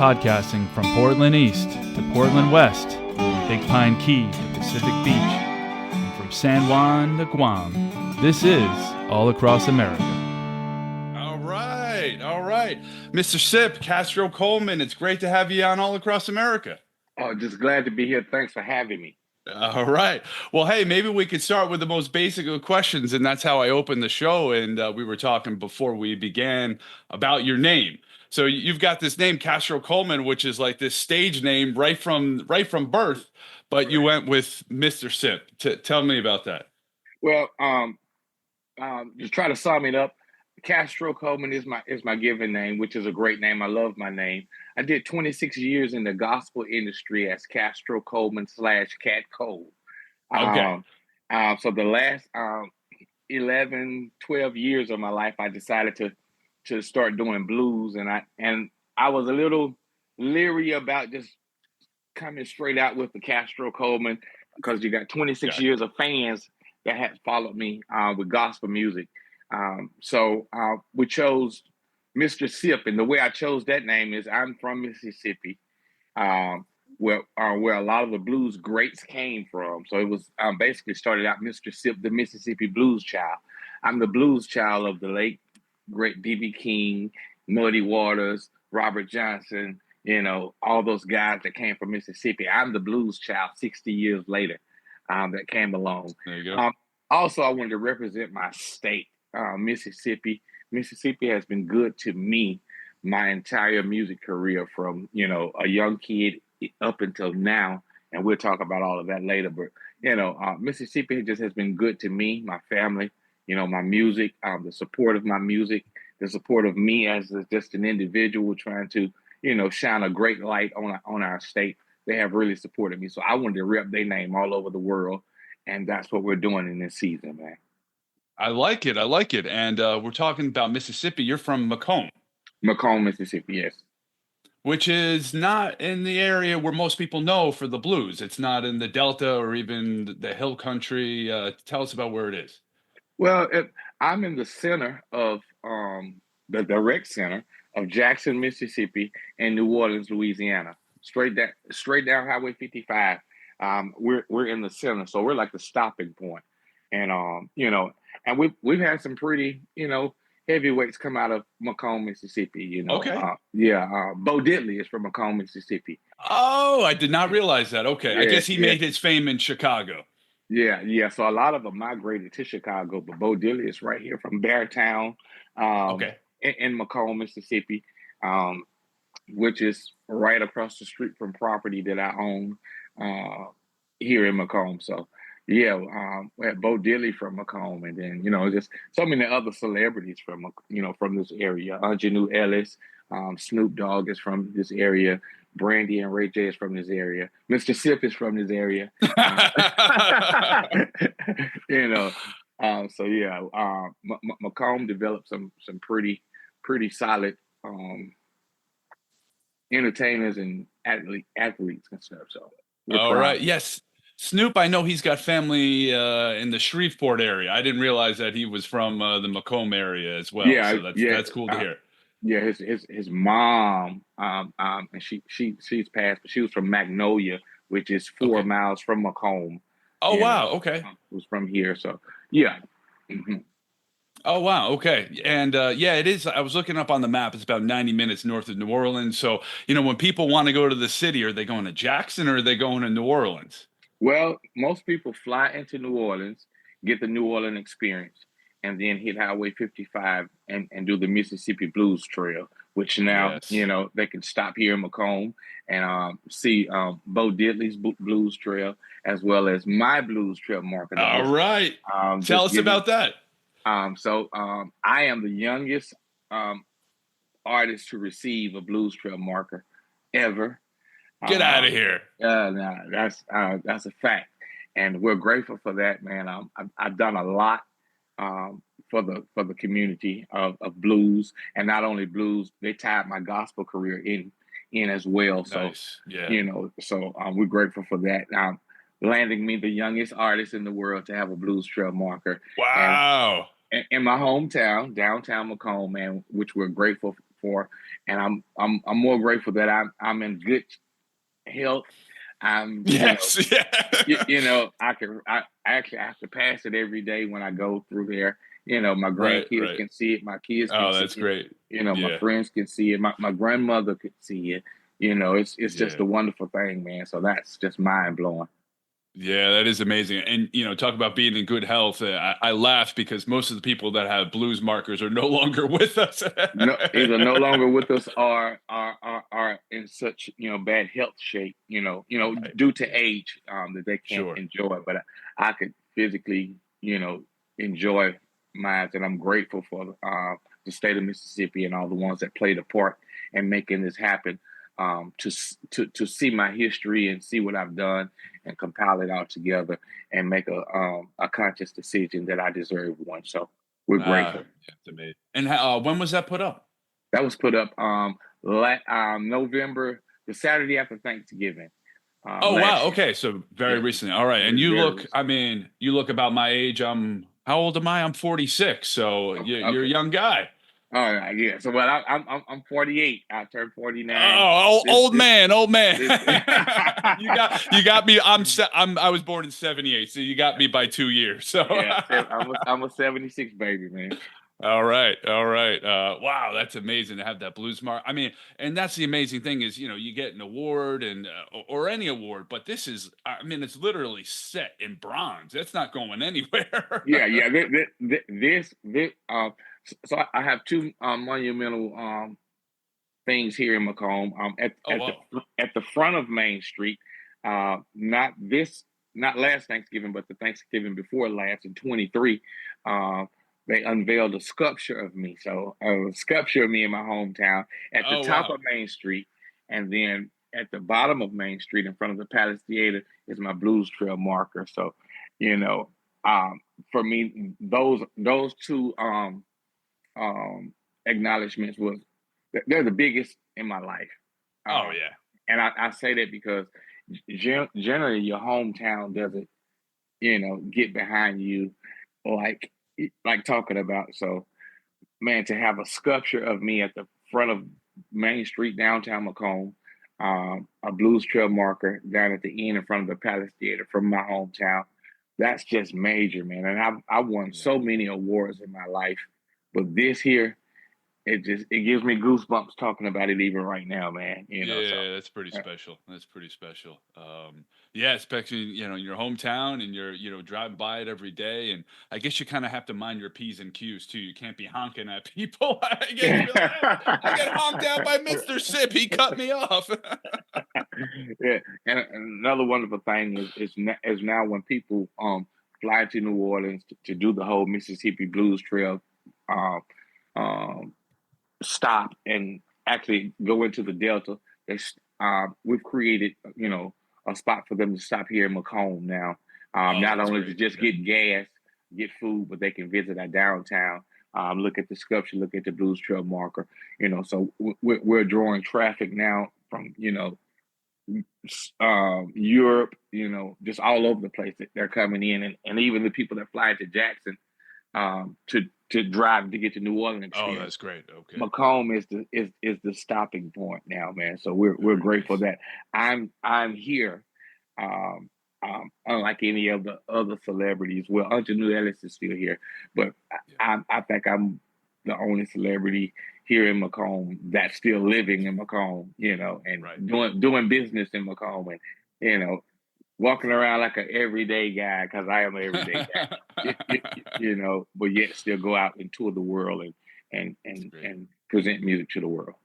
Podcasting from Portland East to Portland West, from Big Pine Key to Pacific Beach, and from San Juan to Guam, this is All Across America. All right. Mr. Sipp, Castro Coleman, it's great to have you on All Across America. Oh, just glad to be here. Thanks for having me. All right. Well, hey, maybe we could start with the most basic of questions, and that's how I opened the show. And we were talking before we began about your name. So you've got this name, Castro Coleman, which is like this stage name right from birth, but you went with Mr. Sipp. Tell me about that. Well, just try to sum it up. Castro Coleman is my given name, which is a great name. I love my name. I did 26 years in the gospel industry as Castro Coleman / Cat Cole. Okay. So the last 11, 12 years of my life, I decided to start doing blues, and I was a little leery about just coming straight out with the Castro Coleman because you got 26 years of fans that had followed me with gospel music. So we chose Mr. Sipp, and the way I chose that name is I'm from Mississippi, where a lot of the blues greats came from. So it was basically started out Mr. Sipp, the Mississippi blues child. I'm the blues child of the late great B.B. King, Muddy Waters, Robert Johnson, all those guys that came from Mississippi. I'm the blues child 60 years later that came along. There you go. Also, I wanted to represent my state. Mississippi. Mississippi has been good to me my entire music career from, a young kid up until now. And we'll talk about all of that later. But, Mississippi just has been good to me, my family, my music, the support of my music, the support of me as just an individual trying to, shine a great light on our state. They have really supported me. So I wanted to rep their name all over the world. And that's what we're doing in this season, man. I like it. And we're talking about Mississippi. You're from McComb. McComb, Mississippi, yes. Which is not in the area where most people know for the blues. It's not in the Delta or even the Hill Country. Tell us about where it is. Well, I'm in the center of the direct center of Jackson, Mississippi, and New Orleans, Louisiana. Straight down Highway 55. We're in the center, so we're like the stopping point. And and we've had some pretty, heavyweights come out of McComb, Mississippi. Okay. Bo Diddley is from McComb, Mississippi. Oh, I did not realize that. Okay, I guess he made his fame in Chicago. Yeah. So a lot of them migrated to Chicago, but Bo Diddley is right here from Beartown, in McComb, Mississippi, which is right across the street from property that I own here in McComb. So. Yeah, we had Bo Diddley from McComb, and then just so many other celebrities from from this area. Janu Ellis, Snoop Dogg is from this area. Brandy and Ray J is from this area. Mr. Sipp is from this area. So yeah, McComb developed some pretty solid entertainers and athletes and stuff. So all right, yes. Snoop, I know he's got family in the Shreveport area. I didn't realize that he was from the McComb area as well. Yeah, so that's cool to hear. Yeah, his mom, and she's passed, but she was from Magnolia, which is 4 miles from McComb. Oh, wow. Okay. Was from here, so yeah. Mm-hmm. Oh, wow. Okay. And it is. I was looking up on the map. It's about 90 minutes north of New Orleans. So, when people want to go to the city, are they going to Jackson or are they going to New Orleans? Well, most people fly into New Orleans, get the New Orleans experience, and then hit Highway 55 and do the Mississippi Blues Trail, which now, they can stop here in McComb and see Bo Diddley's Blues Trail, as well as my Blues Trail marker. All right. Tell us about that. So I am the youngest artist to receive a Blues Trail marker ever. Get out of here. No, that's a fact. And we're grateful for that, man. I've done a lot for the community of blues, and not only blues, they tied my gospel career in as well. Nice. So, so we're grateful for that. Landing me the youngest artist in the world to have a Blues Trail marker. Wow. And in my hometown, downtown McComb, man, which we're grateful for. and I'm more grateful that I'm in good health. I'm, Yes. Yeah. I actually have to pass it every day when I go through there. My Right. grandkids Right. can see it, my kids can Oh, see that's it, great. my Yeah. friends can see it, my grandmother could see it. It's just Yeah. a wonderful thing, man. So that's just mind blowing. Yeah, that is amazing. And talk about being in good health. I laugh because most of the people that have blues markers are no longer with us. No, either no longer with us or are in such bad health shape, Right. due to Yeah. age, that they can't Sure. enjoy. But I could physically, enjoy mine, and I'm grateful for the state of Mississippi and all the ones that played a part in making this happen. To see my history and see what I've done and compile it all together and make a conscious decision that I deserve one. So we're grateful. Yeah, it's amazing. And when was that put up? That was put up November, the Saturday after Thanksgiving, Oh, last wow. year. Okay, so very Yeah, recently. All right. And you very look, I recent. mean, you look about my age. How old am I? I'm 46. So you're a Okay. young guy. All right. Yeah. So, well, I'm 48. I turned 49. Oh, This old this man, old man. this. you got me. I was born in 78, so you got me by 2 years. So Yeah. I'm a 76 baby, man. all right, all right. Wow, that's amazing to have that blues mark. I mean, and that's the amazing thing is, you get an award and or any award, but this is, I mean, it's literally set in bronze. It's not going anywhere. Yeah. Yeah. This. So I have two monumental things here in McComb. At Oh, wow. at the front of Main Street. Not last Thanksgiving, but the Thanksgiving before last in 23. They unveiled a sculpture of me. So a sculpture of me in my hometown at the Oh, top wow. of Main Street, and then at the bottom of Main Street in front of the Palace Theater is my Blues Trail marker. So, you know, for me, those two acknowledgments they're the biggest in my life. Oh, Um, yeah. and I say that because generally your hometown doesn't, get behind you like talking about. So, man, to have a sculpture of me at the front of Main Street, downtown Macomb, a Blues Trail marker down at the end in front of the Palace Theater from my hometown, that's just major, man. And I've won Yeah. so many awards in my life, but this here, it gives me goosebumps talking about it even right now, man. So Yeah, that's pretty special. That's pretty special. Yeah, especially in your hometown, and you're driving by it every day, and I guess you kind of have to mind your p's and q's too. You can't be honking at people. I guess you'd be like, "Hey, I get honked out by Mister Sipp. He cut me off." yeah, and another wonderful thing is now when people fly to New Orleans to do the whole Mississippi Blues Trail um, um, stop and actually go into the Delta. We've created, a spot for them to stop here in Macomb now. Oh, Not that's only to great. just Okay. get gas, get food, but they can visit our downtown, look at the sculpture, look at the Blues Trail marker. So we're drawing traffic now from, Europe, just all over the place that they're coming in, and even the people that fly to Jackson to drive to get to New Orleans Oh, experience. that's great. Okay. Macomb is the stopping point now, man. So we're Very grateful nice. that I'm here. Um, Unlike any of the other celebrities, well, New Ellis is still here, but Yeah. I think I'm the only celebrity here in Macomb that's still living in Macomb, and Right. doing business in Macomb, and walking around like an everyday guy because I am an everyday guy, but yet still go out and tour the world and That's and great. and present music to the world.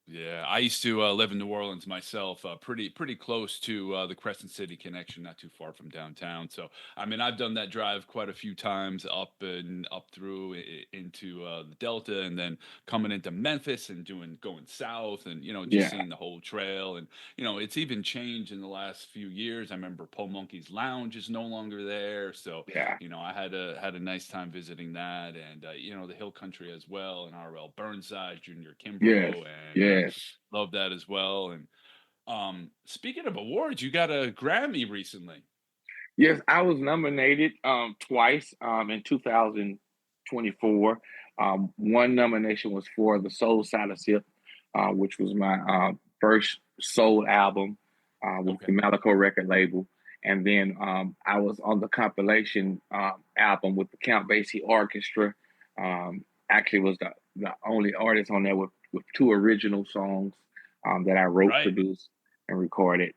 Yeah, I used to live in New Orleans myself, pretty close to the Crescent City connection, not too far from downtown. So, I mean, I've done that drive quite a few times up through into the Delta, and then coming into Memphis and going south, and just Yeah, seeing the whole trail. And it's even changed in the last few years. I remember Paul Monkey's Lounge is no longer there, so yeah, I had a nice time visiting that, and the Hill Country as well, and R.L. Burnside, Junior yes, Kimbrough, and yes, love that as well. And speaking of awards, you got a Grammy recently. yes. I was nominated twice in 2024. One nomination was for the Soul Side of Sipp, which was my first soul album with Okay. the Malaco record label. And then I was on the compilation album with the Count Basie Orchestra. Actually, was the only artist on there with two original songs that I wrote, Right. produced, and recorded.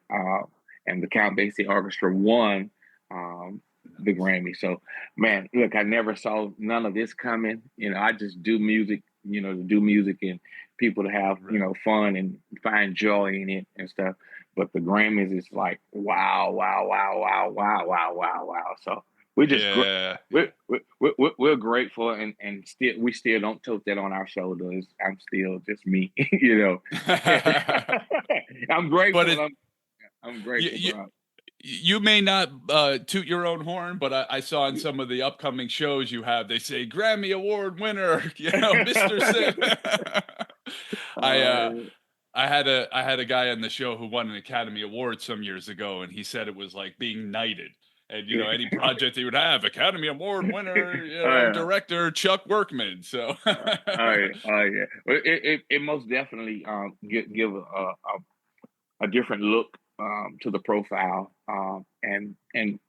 And the Count Basie Orchestra won the Grammy. So, man, look, I never saw none of this coming. I just do music, to do music and people to have, fun and find joy in it and stuff. But the Grammys is like, wow, wow, wow, wow, wow, wow, wow, wow. So we just Yeah. we're grateful, and still we still don't tote that on our shoulders. I'm still just me, I'm But grateful. it, I'm you, grateful, you, bro. you may not toot your own horn, but I saw in some of the upcoming shows you have, they say Grammy Award winner, Mr. Sipp. I uh, I had a guy on the show who won an Academy Award some years ago, and he said it was like being knighted. And any project he would have, Academy Award winner, yeah. director Chuck Workman. So Yeah. Well, it most definitely give a different look to the profile, and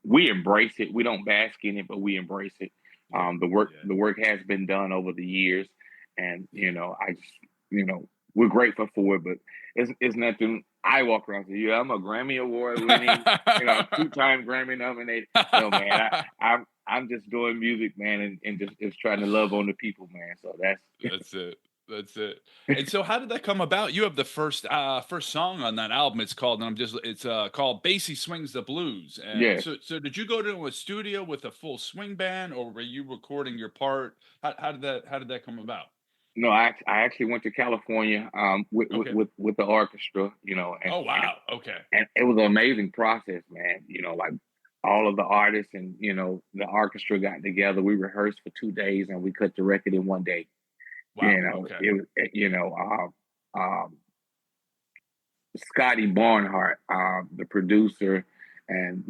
we embrace it. We don't bask in it, but we embrace it. The work has been done over the years, and I just we're grateful for it. But it's nothing. I walk around and say, yeah, I'm a Grammy Award winning, 2-time Grammy nominated. No, man, I'm just doing music, man, and just trying to love on the people, man. So That's it. That's it. And so how did that come about? You have the first song on that album. It's called, it's called Basie Swings the Blues. And yes. so did you go to a studio with a full swing band, or were you recording your part? How did that come about? No, I actually went to California with, Okay. with the orchestra, Oh wow. Okay. and it was an amazing process, man. Like all of the artists and the orchestra got together. We rehearsed for 2 days and we cut the record in one day. Wow. Okay. It was Scotty Barnhart, the producer, and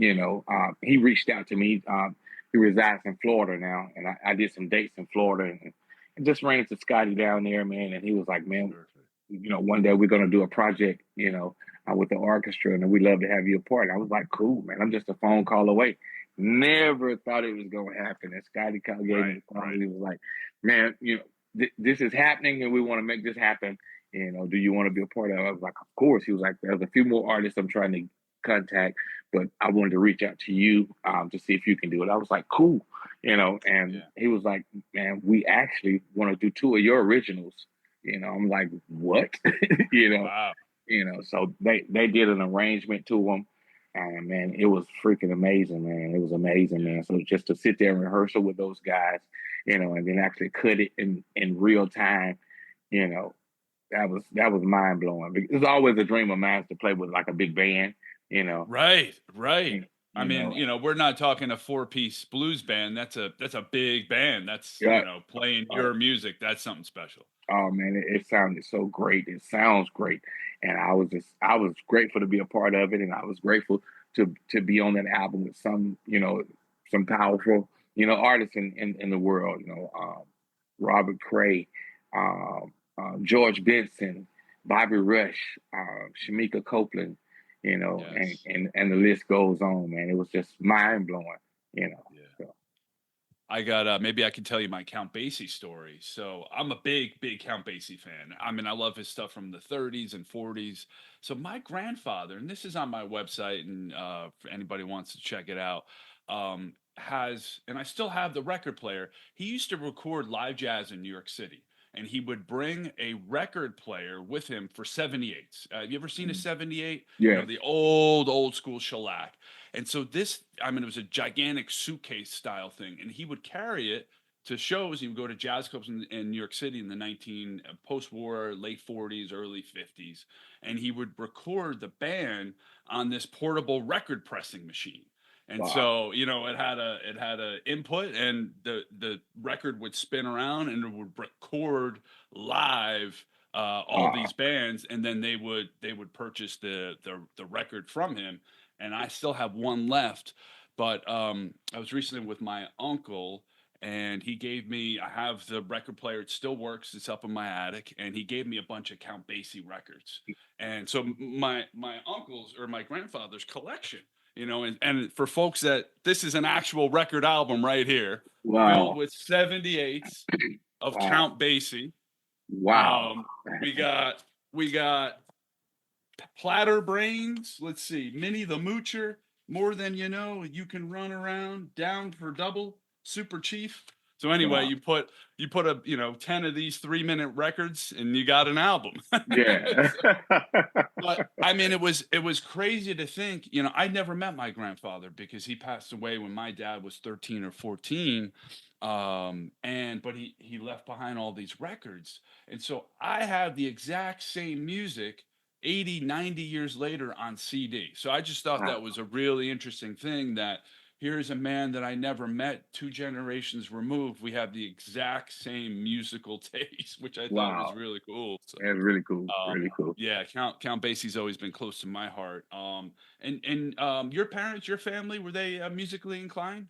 he reached out to me. He resides in Florida now, and I did some dates in Florida, and just ran into Scotty down there, man. And he was like, "Man, Perfect. one day we're gonna do a project, with the orchestra, and we'd love to have you a part." And I was like, "Cool, man. I'm just a phone call away." Never thought it was gonna happen. And Scotty kind of gave me the phone. He was like, "Man, this is happening, and we want to make this happen. Do you want to be a part of it?" I was like, "Of course." He was like, "There's a few more artists I'm trying to contact, but I wanted to reach out to you to see if you can do it." I was like, "Cool," and he was like, "Man, we actually want to do two of your originals." I'm like, "What?" Wow. So they did an arrangement to them, and man, it was freaking amazing, man. It was amazing, man. So just to sit there and rehearsal with those guys, and then actually cut it in real time, you know, that was mind blowing. It's always a dream of mine to play with like a big band, you know. Right. Right. You, I you mean, know, we're not talking a 4-piece blues band. That's a big band. That's, yeah. playing your music. That's something special. Oh man, it sounded so great. It sounds great, and I was grateful to be a part of it, and I was grateful to be on that album with some some powerful artists in the world. Robert Cray, George Benson, Bobby Rush, Shamika Copeland, Yes. and the list goes on. Man, it was just mind blowing. Yeah. So, I got maybe I can tell you my Count Basie story. So I'm a big Count Basie fan. I mean, I love his stuff from the 30s and 40s. So my grandfather, and this is on my website, and if anybody wants to check it out, has, and I still have the record player. He used to record live jazz in New York City, and he would bring a record player with him for 78s. Have you ever seen a 78? yeah. The old school shellac. And so this, I mean, it was a gigantic suitcase style thing, and he would carry it to shows. He would go to jazz clubs in New York City in the post-war, late 40s, early 50s, and he would record the band on this portable record pressing machine. And Wow. so, it had a input, and the record would spin around, and it would record live all these bands, and then they would purchase the record from him. And I still have one left, but I was recently with my uncle, and he gave me. I have the record player; it still works. It's up in my attic, and he gave me a bunch of Count Basie records. And so my uncle's or my grandfather's collection, and for folks that this is an actual record album right here, filled Wow. with 78s of Wow. Count Basie. Wow. We got Platter Brains. Let's see, Minnie the Moocher, More Than You Know, You Can Run Around, Down for Double, Super Chief. So anyway, Wow. you put a 10 of these 3-minute records and you got an album. Yeah. But I mean, it was crazy to think, I never met my grandfather because he passed away when my dad was 13 or 14. But he left behind all these records. And so I have the exact same music 80, 90 years later on CD. So I just thought that Wow. was a really interesting thing, that here's a man that I never met 2 generations removed. We have the exact same musical taste, which I thought was Wow. really cool. So, That's really cool. Really cool. yeah, Count Basie's always been close to my heart. And your parents, your family, were they musically inclined?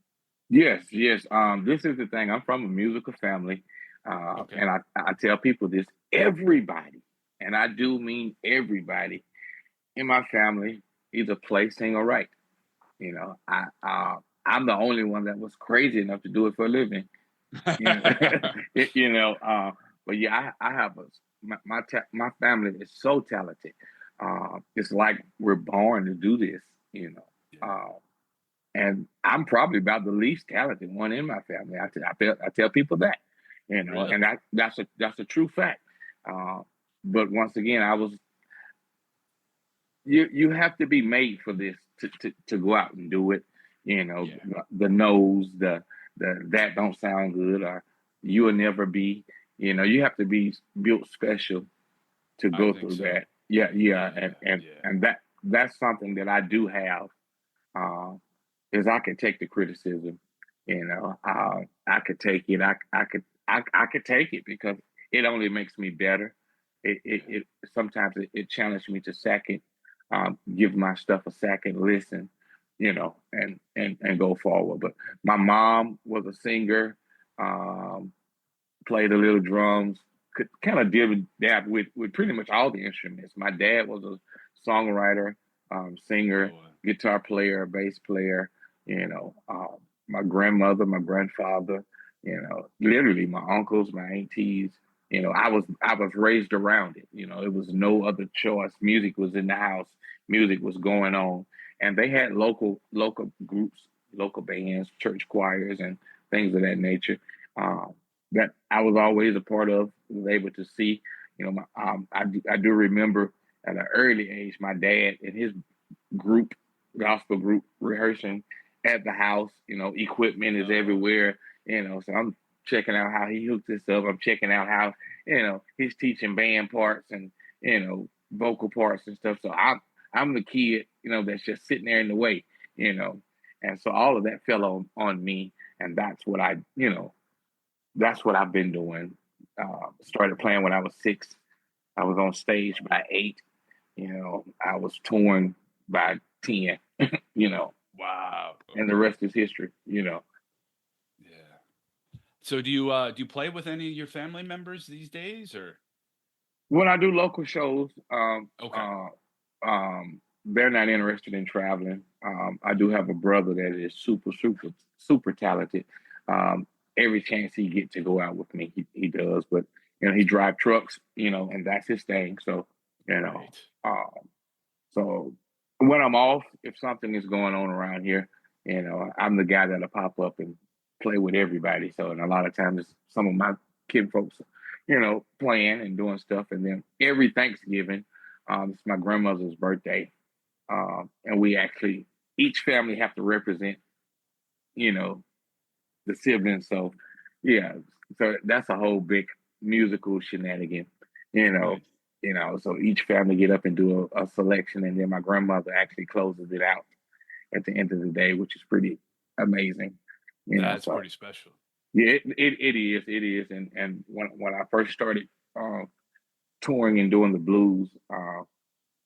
Yes, yes. This is the thing. I'm from a musical family, Okay. and I tell people this: everybody, and I do mean everybody in my family either play, sing, or write. I'm the only one that was crazy enough to do it for a living. You know, you know. But yeah, I have my family is so talented. It's like we're born to do this. Yeah. And I'm probably about the least talented one in my family. I tell people that, Really? and that's a true fact. Uh, but once again, you have to be made for this to go out and do it. Yeah. The no's, the that don't sound good, or you will never be. You have to be built special to I go think through so. that. Yeah, yeah, Yeah. Yeah. and that's something that I do have. Uh, is I could take the criticism. I could take it. I could take it because it only makes me better. Yeah. It sometimes it challenged me to second, give my stuff a second listen, and go forward. But my mom was a singer, um, played a little drums, could kind of did that with pretty much all the instruments. My dad was a songwriter, singer, Boy. guitar player, bass player. My grandmother, my grandfather. Literally my uncles, my aunties. I was raised around it. It was no other choice. Music was in the house. Music was going on, and they had local groups, local bands, church choirs, and things of that nature. Um, that I was always a part of, was able to see. I do remember at an early age, my dad and his group, gospel group, rehearsing at the house. Equipment is Uh, everywhere. So I'm checking out how he hooked this up. I'm checking out how he's teaching band parts and vocal parts and stuff. So I'm the kid that's just sitting there in the way. You know, and so all of that fell on me, and that's what I've been doing. Started playing when I was 6. I was on stage by 8. I was touring by 10. You know, wow. and the Okay. rest is history. Yeah. So do you play with any of your family members these days, or? When I do local shows, Okay. they're not interested in traveling. I do have a brother that is super, super, super talented. Um, every chance he get to go out with me, he does. But he drive trucks, and that's his thing. So you know, Right. um, so when I'm off, if something is going on around here, I'm the guy that'll pop up and play with everybody. So, and a lot of times, some of my kid folks, playing and doing stuff. And then every Thanksgiving, it's my grandmother's birthday, and we actually each family have to represent, you know, the siblings. So, yeah, so that's a whole big musical shenanigan, you know. Nice. So each family get up and do a selection, and then my grandmother actually closes it out at the end of the day, which is pretty amazing. That's So pretty special. yeah, it is, and when I first started uh, touring and doing the blues,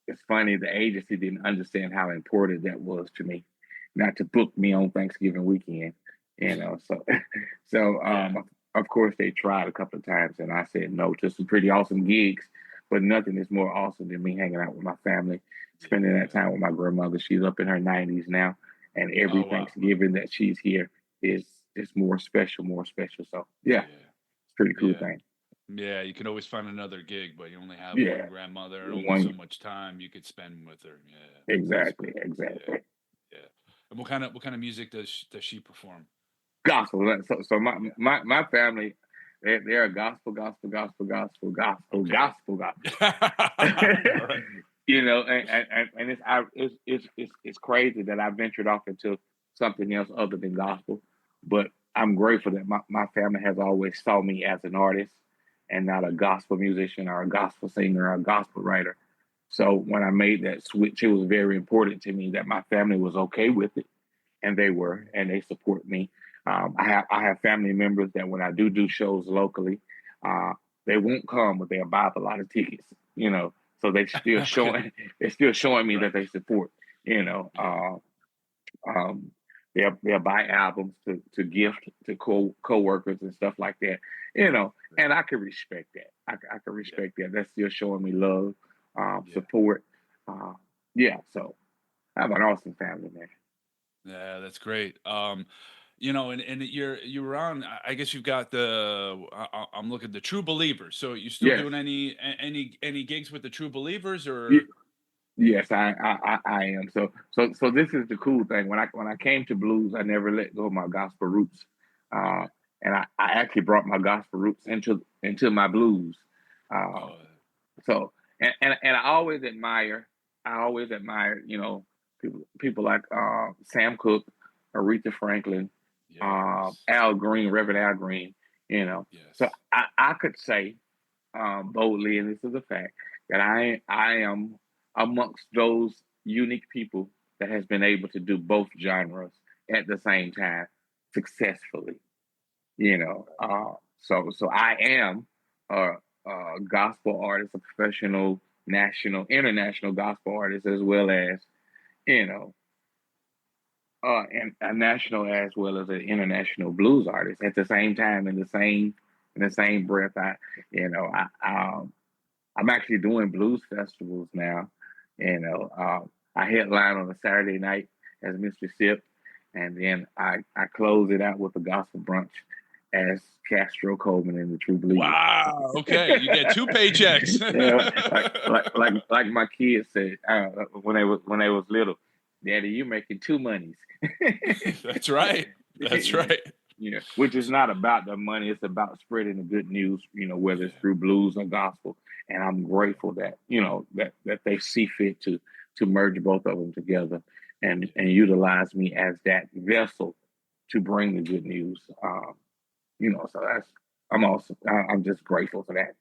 it's funny the agency didn't understand how important that was to me, not to book me on Thanksgiving weekend. you know. So, so of course they tried a couple of times, and I said no to some pretty awesome gigs, but nothing is more awesome than me hanging out with my family, spending that time with my grandmother. She's up in her 90s now, and every Oh wow. Thanksgiving that she's here is more special, more special. So yeah, it's a pretty cool Yeah. thing. Yeah, you can always find another gig, but you only have one Yeah, grandmother and only so one much time you could spend with her. Yeah, that's exactly, great. Yeah, exactly. yeah. And what kind of music does she perform? Gospel. So Yeah. my family, they're a gospel, gospel, gospel, gospel, gospel, Okay. gospel, gospel. All right. You know, and it's crazy that I ventured off into something else other than gospel, but I'm grateful that my family has always saw me as an artist and not a gospel musician or a gospel singer or a gospel writer. So when I made that switch, it was very important to me that my family was okay with it, and they were, and they support me. I have family members that when I do shows locally, uh, they won't come, but they'll buy up a lot of tickets. You know, so they still Okay. they're still showing me Right. that they support. You know, Yeah. um, they'll buy albums to gift to coworkers and stuff like that. You know, and I can respect that. I can Yeah. respect that. That's still showing me love, Yeah. support. Uh, yeah. So I have an awesome family, man. Yeah, that's great. And you were on. I guess you've got the. I'm looking the True Believers. So you still Yes. doing any gigs with the True Believers Ye- or? Yes, I am. So this is the cool thing. When I came to blues, I never let go of my gospel roots, uh, Okay. and I actually brought my gospel roots into my blues. Uh, Oh, so and I always admire people like Sam Cooke, Aretha Franklin, yes. Al Green, Reverend Al Green. You know, so Yes. I could say boldly, and this is a fact, that I am amongst those unique people that has been able to do both genres at the same time successfully. You know, so I am a gospel artist, a professional, national, international gospel artist, as well as you know, and a national as well as an international blues artist at the same time in the same breath. I'm actually doing blues festivals now. I headline on a Saturday night as Mr. Sipp, and then I close it out with a gospel brunch as Castro Coleman and the True Believers. Wow. Okay, you get two paychecks. Like my kids said when they was little, Daddy, you're making two monies. That's right. That's right. Which is not about the money. It's about spreading the good news, whether it's Yeah. through blues or gospel. And I'm grateful that, that they see fit to merge both of them together and utilize me as that vessel to bring the good news. So I'm just grateful for that.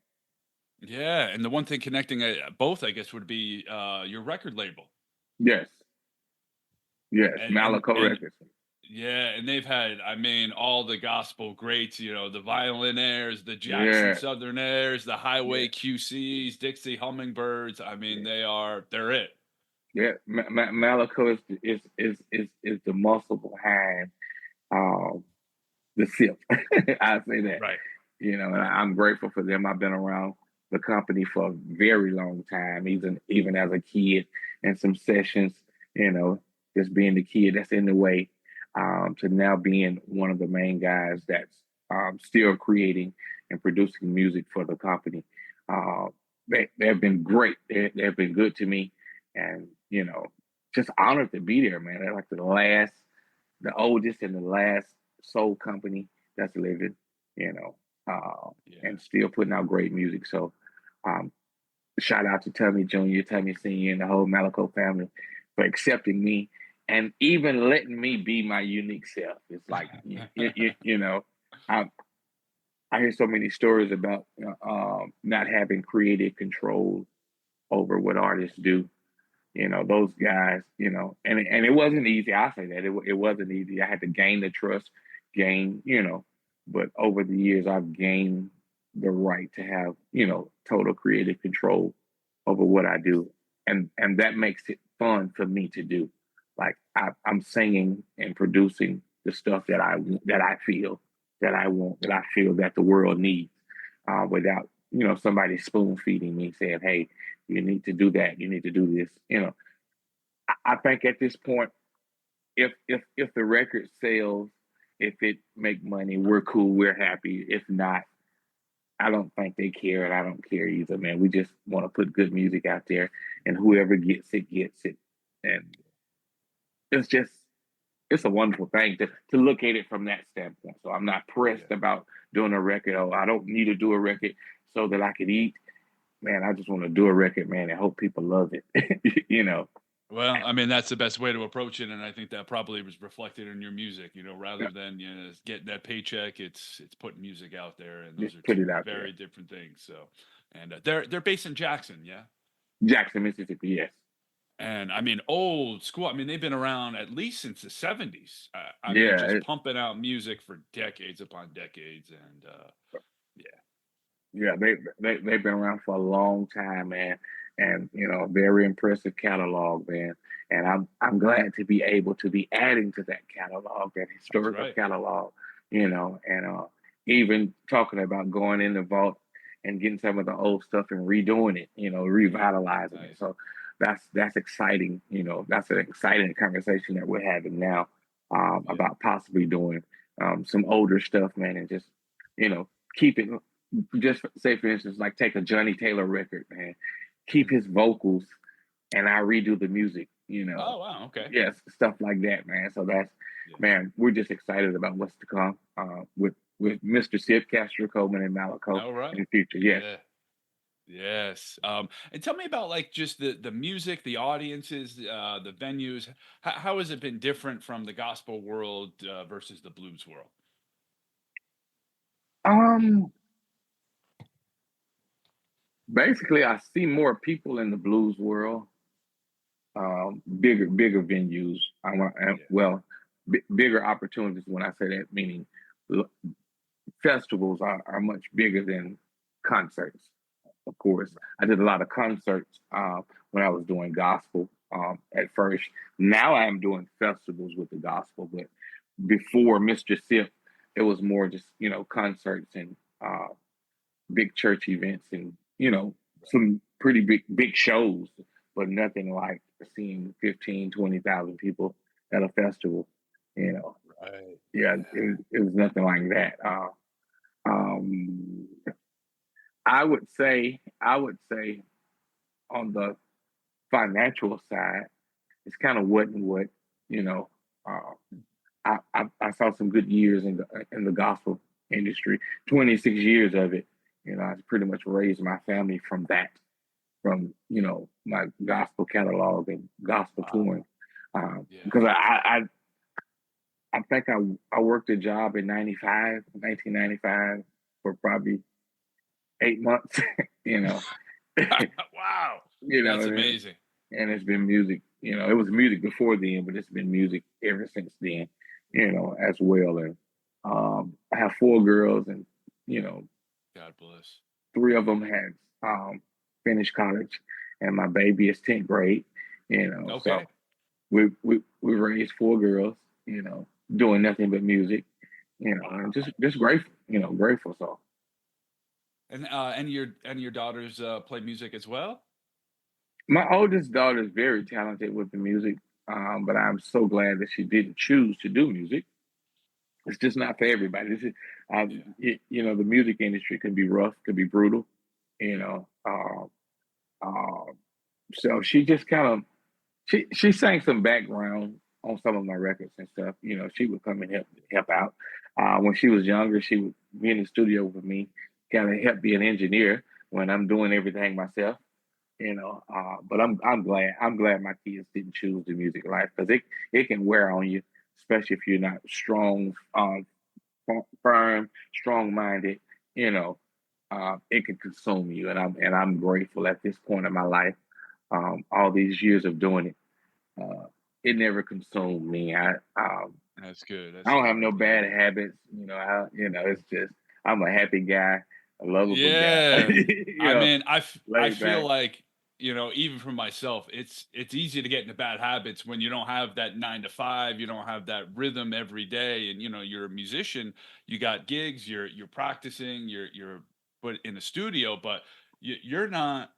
Yeah, and the one thing connecting both, I guess, would be your record label. Yes. Yes. And Malaco and Records. yeah, and they've had, I mean, all the gospel greats, the violinaires, the Jackson Yeah. Southernaires, the Yeah. Highway QCs, Dixie Hummingbirds. I mean, Yeah. they're it. Yeah. Malaco is the muscle behind um, the Sipp. I say that. Right. And I'm grateful for them. I've been around the company for a very long time, even as a kid, and some sessions, just being the kid that's in the way, to now being one of the main guys that's still creating and producing music for the company. Uh, they have been great. They've been good to me, and just honored to be there, man. They're like the oldest and the last soul company that's living, you know, Yeah. and still putting out great music. So, um, shout out to Tommy Jr., Tommy Sr., and the whole Malaco family for accepting me and even letting me be my unique self. It's like, I, I hear so many stories about not having creative control over what artists do. Those guys, and it wasn't easy. I say that it wasn't easy. I had to gain the trust, but over the years, I've gained the right to have, total creative control over what I do. And that makes it fun for me to do. Like I'm singing and producing the stuff that I feel that I want, that I feel that the world needs, without somebody spoon feeding me saying, "Hey, you need to do that. You need to do this." I think at this point, if the record sells, if it make money, we're cool, we're happy. If not, I don't think they care, and I don't care either, man. We just want to put good music out there, and whoever gets it, gets it. And it's a wonderful thing to look at it from that standpoint. So I'm not pressed about doing a record. Oh, I don't need to do a record so that I could eat. Man, I just want to do a record, man, and hope people love it. Well, I mean, that's the best way to approach it, and I think that probably was reflected in your music. Rather than getting that paycheck, it's putting music out there, and those are two very different things. So, and they're based in Jackson, yeah, Jackson, Mississippi, yes. And I mean, old school. I mean, they've been around at least since the '70s. I mean, just pumping out music for decades upon decades, and they've been around for a long time, man. And very impressive catalog, man. And I'm glad to be able to be adding to that catalog, that historical catalog, and even talking about going in the vault and getting some of the old stuff and redoing it, revitalizing it. So that's exciting. That's an exciting conversation that we're having now, about possibly doing some older stuff, man, and just keep it. Just say, for instance, like take a Johnny Taylor record, man. Keep his vocals, and I redo the music. Oh wow, okay. Yes, stuff like that, man. So that's man, we're just excited about what's to come with Mr. Sipp, Castro Coleman, and Malaco in the future. Yes. Yeah. Yes. And tell me about like just the music, the audiences, the venues. How has it been different from the gospel world versus the blues world? Basically, I see more people in the blues world, bigger venues. Bigger opportunities. When I say that, meaning festivals are much bigger than concerts. Of course, I did a lot of concerts when I was doing gospel at first. Now I am doing festivals with the gospel, but before Mr. Sipp, it was more just concerts and big church events and some pretty big shows, but nothing like seeing 15, 20,000 people at a festival. Right. Yeah, it was nothing like that. I would say on the financial side, it's kind of what and what. I saw some good years in the gospel industry. 26 years of it. I pretty much raised my family from that, from my gospel catalog and gospel touring. Because I think I worked a job in 1995 for probably 8 months. Wow, that's amazing. And it's been music. It was music before then, but it's been music ever since then. As well. And I have 4 girls, and God bless. 3 of them had finished college, and my baby is 10th grade. Okay. So we raised 4 girls. Doing nothing but music. And just grateful. Grateful. So. And your daughters play music as well? My oldest daughter is very talented with the music, but I'm so glad that she didn't choose to do music. It's just not for everybody. This is, the music industry can be rough, can be brutal, so she just kind of, she sang some background on some of my records and stuff. She would come and help out. When she was younger, she would be in the studio with me, kind of help be an engineer when I'm doing everything myself. But I'm glad my kids didn't choose the music life, because it can wear on you, especially if you're not strong, firm, strong-minded. It can consume you, and I'm grateful at this point in my life, all these years of doing it, it never consumed me. That's good. I don't have no bad habits. It's just I'm a happy guy, a lovable guy. I mean, I feel like even for myself, it's easy to get into bad habits when you don't have that 9 to 5, you don't have that rhythm every day, and you're a musician, you got gigs, you're practicing, you're put in the studio, but you're not,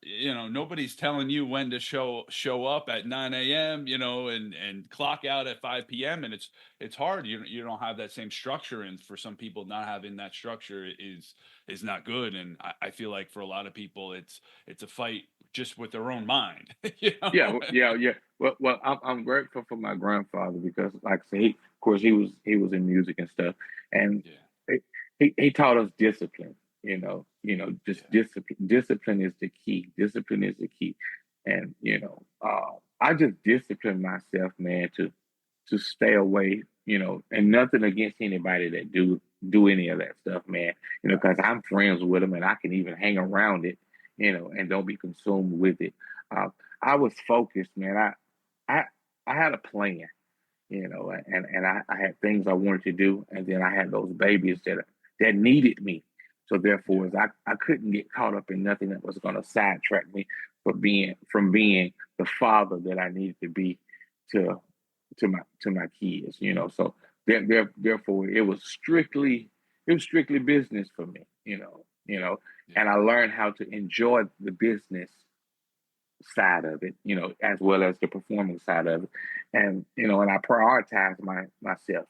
nobody's telling you when to show up at 9 a.m., and clock out at 5 p.m., and it's hard. You don't have that same structure, and for some people, not having that structure is not good. And I feel like for a lot of people, it's a fight just with their own mind. Yeah. Well, I'm grateful for my grandfather because, like I say, of course, he was in music and stuff, and Yeah. he taught us discipline. Just Yeah. discipline. Discipline is the key. Discipline is the key, and I just discipline myself, man, to stay away. And nothing against anybody that do any of that stuff, man. Because I'm friends with them, and I can even hang around it, and don't be consumed with it. Uh, I was focused, man. I I had a plan, and I had things I wanted to do, and then I had those babies that needed me. So therefore, I couldn't get caught up in nothing that was going to sidetrack me from being the father that I needed to be to to my kids. So therefore, it was strictly business for me. And I learned how to enjoy the business side of it, as well as the performing side of it. And I prioritize myself.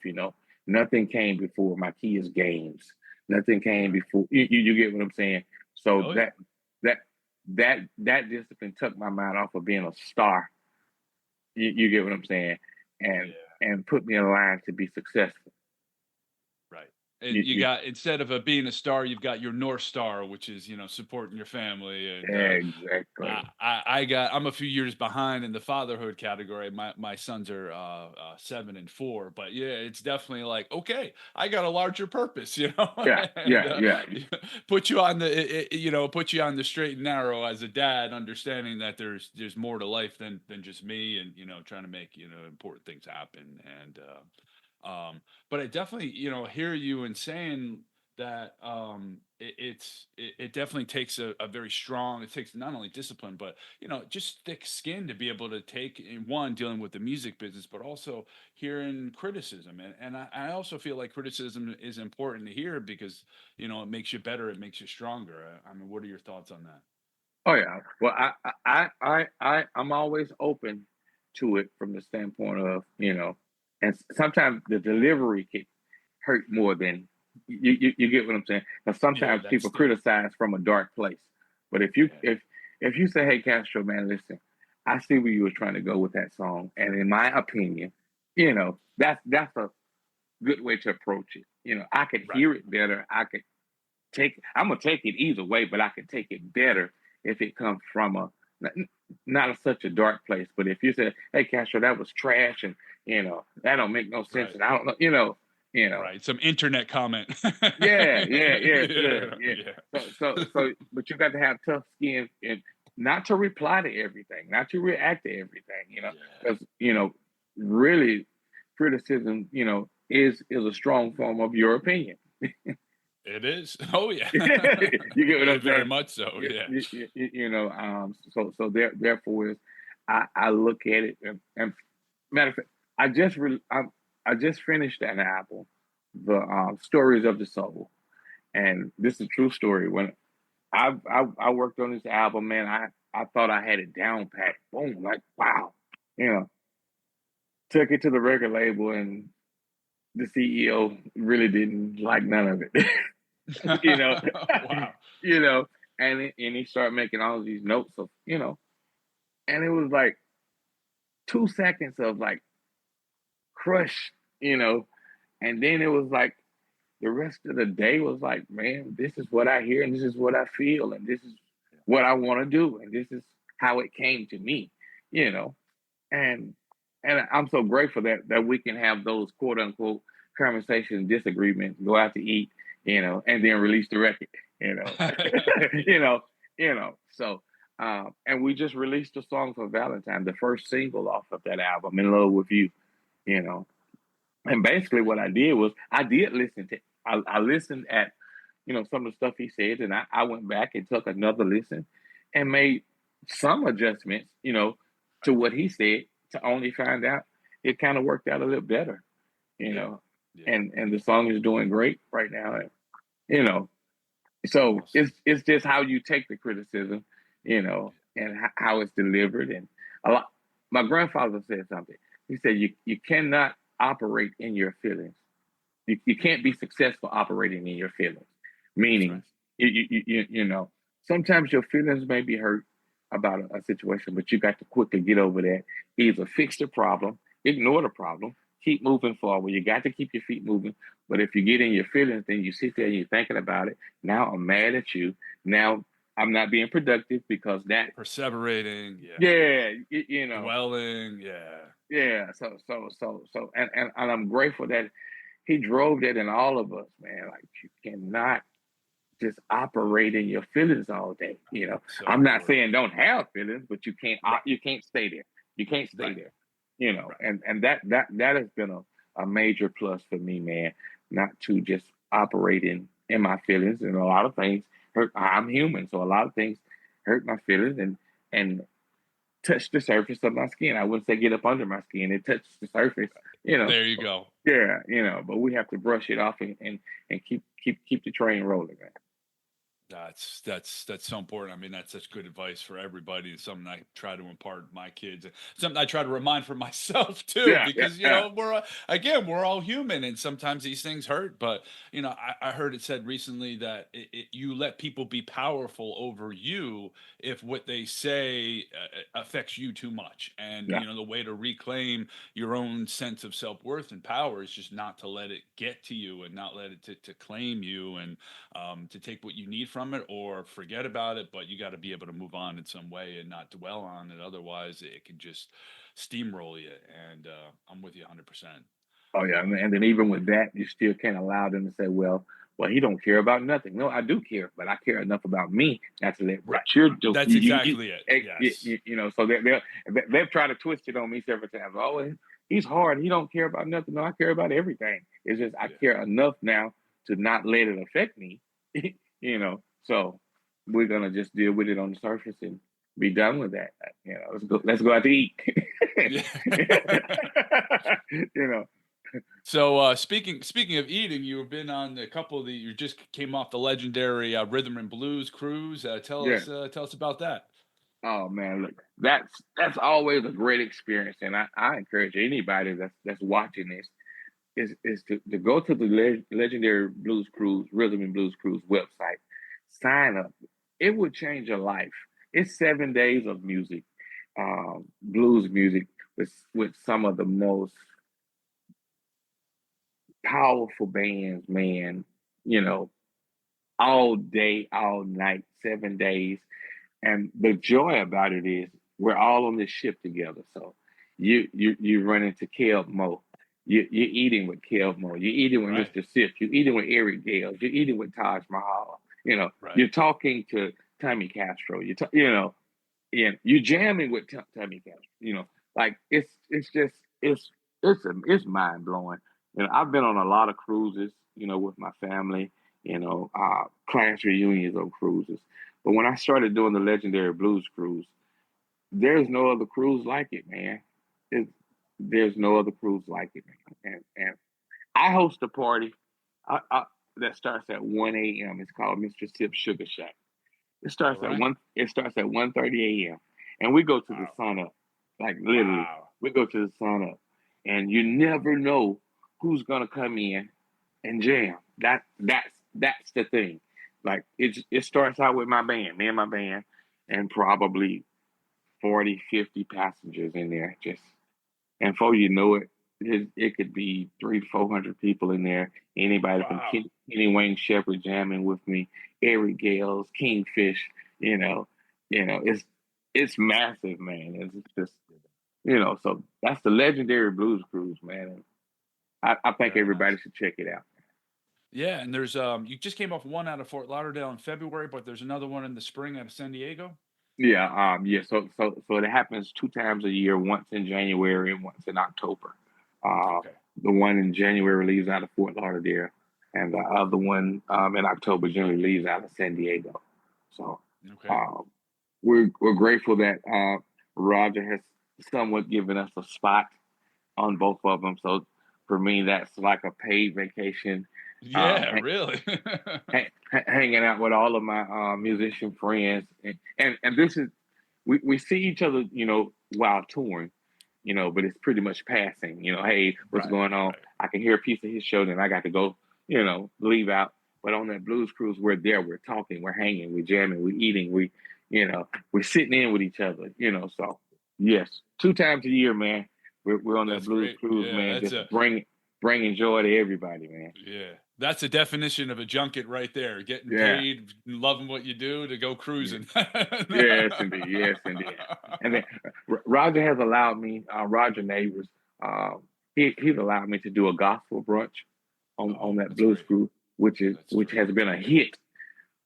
Nothing came before my kids' games. Nothing came before you get what I'm saying. So Oh, yeah. that discipline took my mind off of being a star. You get what I'm saying, and Yeah. and put me in line to be successful. Right. And You, you you, got, instead of being a star, you've got your North Star, which is, supporting your family. And exactly. I'm a few years behind in the fatherhood category. My sons are 7 and 4, but yeah, it's definitely like, okay, I got a larger purpose, Yeah, and yeah, yeah, put you on the straight and narrow as a dad, understanding that there's more to life than just me, and trying to make important things happen. And but I definitely, hear you in saying that it definitely takes a very strong, it takes not only discipline, but just thick skin to be able to take in one, dealing with the music business, but also hearing criticism. And I also feel like criticism is important to hear because it makes you better, it makes you stronger. I mean, what are your thoughts on that? Oh yeah. Well, I'm always open to it from the standpoint of and sometimes the delivery can hurt more than you get what I'm saying. Because Yeah, sometimes that's people the criticize from a dark place, but if you yeah. if you say, "Hey, Castro, man, listen, I see where you were trying to go with that song, and in my opinion, that's a good way to approach it. I could Right. hear it better. I'm gonna take it either way, but I can take it better if it comes from not such a dark place. But if you say, "Hey, Castro, that was trash," and that don't make no sense, Right. and I don't know, Right. Some internet comment. yeah, Yeah. yeah. Yeah. But you got to have tough skin and not to reply to everything, not to react to everything, Yeah. because really, criticism, is a strong form of your opinion. It is. Oh yeah. You get what I'm Very saying? much so. Yeah. Therefore, I look at it, and matter of fact, I just finished an album, the Stories of the Soul, and this is a true story. When I worked on this album, man, I thought I had it down pat. Boom, like wow, you know. Took it to the record label, and the CEO really didn't like none of it. you know, Wow. you know, and he started making all these notes of, and it was like 2 seconds of like crush, you know, and then it was like the rest of the day was like, man, this is what I hear, and this is what I feel, and this is what I want to do, and this is how it came to me, you know, and I'm so grateful that we can have those quote unquote conversations, disagreements, go out to eat, and then release the record, you know, So, and we just released a song for Valentine, the first single off of that album, "In Love with You," you know. And basically, what I did was I did listen to. I listened at, some of the stuff he said, and I went back and took another listen, and made some adjustments, to what he said, to only find out it kind of worked out a little better, you Yeah. know. Yeah. And the song is doing great right now. And, you know, so Awesome. it's just how you take the criticism, and how it's delivered. And a lot. My grandfather said something. He said you cannot operate in your feelings. You can't be successful operating in your feelings. That's right. Meaning, sometimes your feelings may be hurt about a situation, but you got to quickly get over that. Either fix the problem, ignore the problem, keep moving forward. You got to keep your feet moving. But if you get in your feelings, then you sit there and you're thinking about it. Now I'm mad at you. Now I'm not being productive because that. Perseverating. Yeah. Yeah, Dwelling. Yeah. Yeah. And I'm grateful that he drove that in all of us, man. Like, you cannot just operate in your feelings all day. So I'm not important. saying don't have feelings, but you can't. Right. You can't stay there. You can't stay Right. there. Right. And that has been a major plus for me, man. Not to just operate in my feelings, and a lot of things hurt. I'm human, so a lot of things hurt my feelings and touch the surface of my skin. I wouldn't say get up under my skin. It touches the surface. There you go. Yeah, but we have to brush it off and keep the train rolling, man. That's so important. I mean, that's such good advice for everybody. It's something I try to impart to my kids. Something I try to remind for myself too, Yeah, because yeah. we're all human, and sometimes these things hurt. But I heard it said recently that you let people be powerful over you if what they say affects you too much. And Yeah. the way to reclaim your own sense of self-worth and power is just not to let it get to you, and not let it to claim you, and to take what you need from it or forget about it. But you got to be able to move on in some way and not dwell on it. Otherwise, it can just steamroll you. And I'm with you 100%. Oh yeah, and then even with that, you still can't allow them to say, "Well, he don't care about nothing." No, I do care, but I care enough about me not to let what you're doing. That's exactly it. Yes. So they've tried to twist it on me several times. Oh, he's hard. He don't care about nothing. No, I care about everything. It's just I care enough now to not let it affect me. So we're gonna just deal with it on the surface and be done with that. Let's go out to eat. So speaking of eating, you've been on a couple of you just came off the legendary Rhythm and Blues cruise. Tell us about that. Oh man, look, that's always a great experience, and I encourage anybody that's watching this is to go to the legendary Blues Cruise, Rhythm and Blues Cruise website, sign up. It will change your life. It's 7 days of music, blues music with some of the most powerful bands, man. All day, all night, 7 days. And the joy about it is we're all on this ship together. So you run into Kev Mo. You're eating with Kev Mo. You're eating with Mr. Sipp. You're eating with Eric Gales. You're eating with Taj Mahal. You're talking to Tommy Castro. You're jamming with Tommy Castro. Like it's mind blowing. I've been on a lot of cruises, with my family, class reunions on cruises. But when I started doing the legendary Blues Cruise, there's no other cruise like it, man. There's no other cruise like it, man. And I host a party that starts at 1 a.m. It's called Mr. Sipp Sugar Shack. It starts at 1:30 a.m. And we go to the sun up. Like literally, we go to the sun up. And you never know who's gonna come in and jam. That's the thing. Like it starts out with me and my band, and probably 40, 50 passengers in there. And before you know it, it could be 300-400 people in there. Anybody from Kenny Wayne Shepherd jamming with me, Eric Gales, Kingfish. It's massive, man. It's just so that's the legendary Blues Cruise, man. And I think everybody should check it out. Yeah, and there's you just came off one out of Fort Lauderdale in February, but there's another one in the spring out of San Diego. Yeah, So it happens 2 times a year, once in January and once in October. The one in January leaves out of Fort Lauderdale, and the other one in October generally leaves out of San Diego. So we're grateful that Roger has somewhat given us a spot on both of them. So for me, that's like a paid vacation. Yeah, really. Hanging out with all of my musician friends, and this is we see each other, while touring, but it's pretty much passing. Hey, what's Right, going on? right. I can hear a piece of his show, then I got to go, leave out. But on that blues cruise, we're there, we're talking, we're hanging, we're jamming, we're eating, we're sitting in with each other. So yes, 2 times a year, man. We're on that That's blues great. cruise, Yeah, man. that's Just a bringing joy to everybody, man. yeah. That's the definition of a junket right there. Getting Yeah. paid, loving what you do to go Yeah. cruising. Yes, indeed. Yes, indeed. And then Roger has allowed me, Roger Neighbors, he's allowed me to do a gospel brunch on that That's blues great. cruise, which That's has terrific. been a hit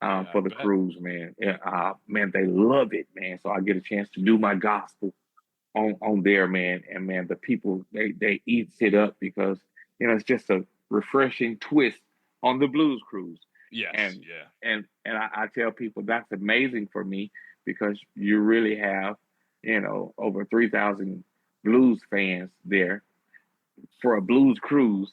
Yeah, I for the bet. cruise, man. Yeah, man, they love it, man. So I get a chance to do my gospel on there, man. And man, the people they eat it up because it's just a refreshing twist on the blues cruise. Yes, And yeah. I tell people that's amazing for me because you really have, over 3,000 blues fans there for a blues cruise.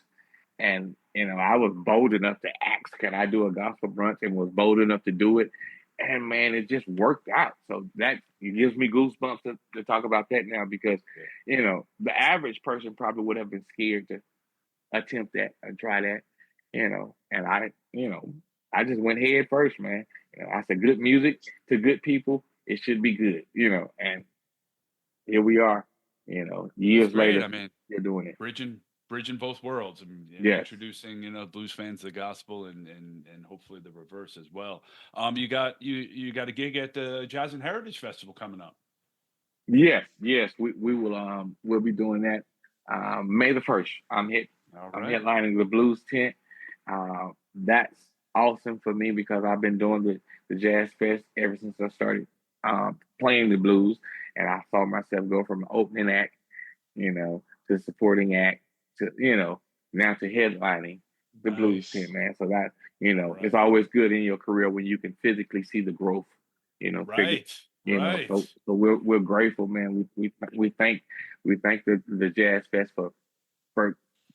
And I was bold enough to ask, can I do a gospel brunch, and was bold enough to do it. And man, it just worked out. So that it gives me goosebumps to talk about that now because, the average person probably would have been scared to attempt that and try that, and I just went head first, man. I said, good music to good people, it should be good, and here we are, That's years great. later, I mean, they're doing it. bridging both worlds and Yes. introducing blues fans to the gospel and hopefully the reverse as well. You got a gig at the Jazz and Heritage Festival coming up. Yes, yes, we will. We'll be doing that May the 1st. All I'm right. headlining the Blues Tent. That's awesome for me because I've been doing the Jazz Fest ever since I started playing the blues, and I saw myself go from an opening act, to supporting act to now to headlining the Blues Tent, Nice. man. So that it's Right. always good in your career when you can physically see the growth, figure Right. Right. so we're grateful, man. We thank the Jazz Fest for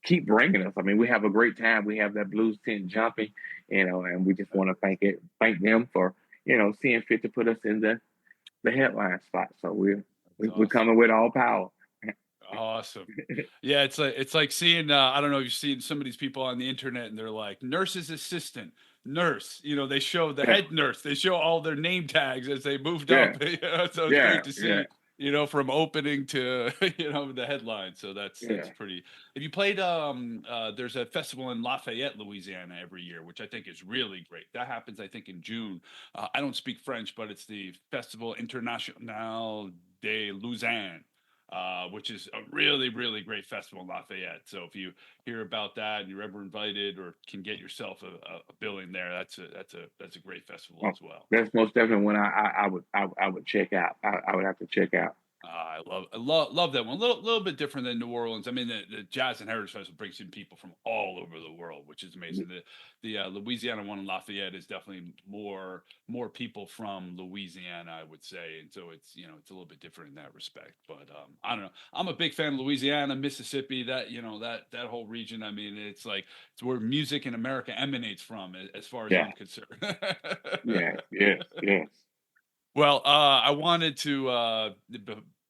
keep bringing us. I mean, we have a great time. We have that blues tent jumping, and we just want to thank them for seeing fit to put us in the headline spot. So That's we're awesome. coming with all power. Awesome. Yeah, it's like seeing I don't know if you've seen some of these people on the internet and they're like nurse's assistant, nurse. They show the Yeah, head nurse. They show all their name tags as they moved yeah, up. So it's yeah, great to yeah, see, from opening to the headline. So that's yeah. pretty. If you played there's a festival in Lafayette, Louisiana every year, which I think is really great. That happens I think in June. I don't speak French, but it's the Festival International de Lausanne, which is a really, really great festival in Lafayette. So if you hear about that and you're ever invited or can get yourself a billing there, that's a great festival Oh, as well. that's most definitely when I would check out. I would have to check out. I love that one. A little bit different than New Orleans. I mean, the Jazz and Heritage Festival brings in people from all over the world, which is amazing. The Louisiana one in Lafayette is definitely more people from Louisiana, I would say, and so it's a little bit different in that respect. But I don't know. I'm a big fan of Louisiana, Mississippi. That whole region. I mean, it's where music in America emanates from, as far as Yeah, I'm concerned. yeah, yes, yes. Well, I wanted to,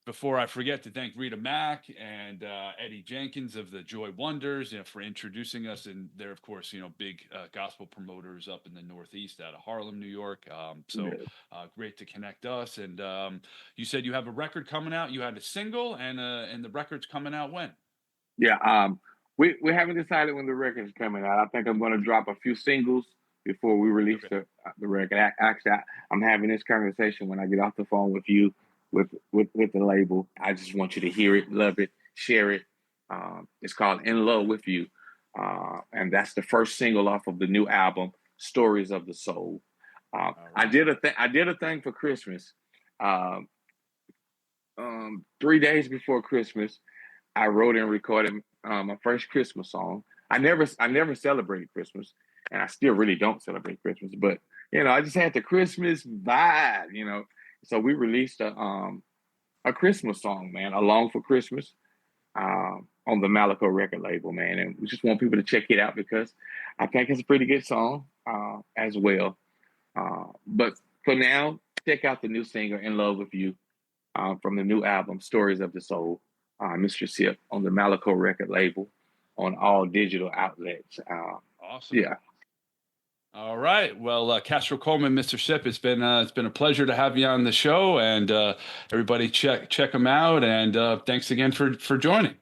before I forget, to thank Rita Mack and Eddie Jenkins of the Joy Wonders, for introducing us. And they're, of course, big gospel promoters up in the Northeast out of Harlem, New York. So Yeah. great to connect us. And you said you have a record coming out. You had a single, and the record's coming out when? Yeah, we haven't decided when the record's coming out. I think I'm going to drop a few singles before we release Okay. the record. Actually, I'm having this conversation when I get off the phone with you, with the label. I just want you to hear it, love it, share it. It's called "In Love with You," and that's the first single off of the new album, "Stories of the Soul." All I right. did a thing for Christmas. Um, 3 days before Christmas, I wrote and recorded my first Christmas song. I never celebrated Christmas, and I still really don't celebrate Christmas. But I just had the Christmas vibe, So we released a Christmas song, man, Along for Christmas, on the Malico record label, man. And we just want people to check it out because I think it's a pretty good song as well. But for now, check out the new singer, In Love With You, from the new album, Stories of the Soul, Mr. Sipp, on the Malico record label, on all digital outlets. Awesome. Yeah. All right. Well, Castro Coleman, Mr. Sipp, it's been a pleasure to have you on the show, and everybody check him out. And thanks again for joining.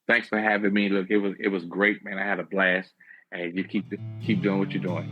Thanks for having me. Look, it was great, man. I had a blast, and you keep doing what you're doing.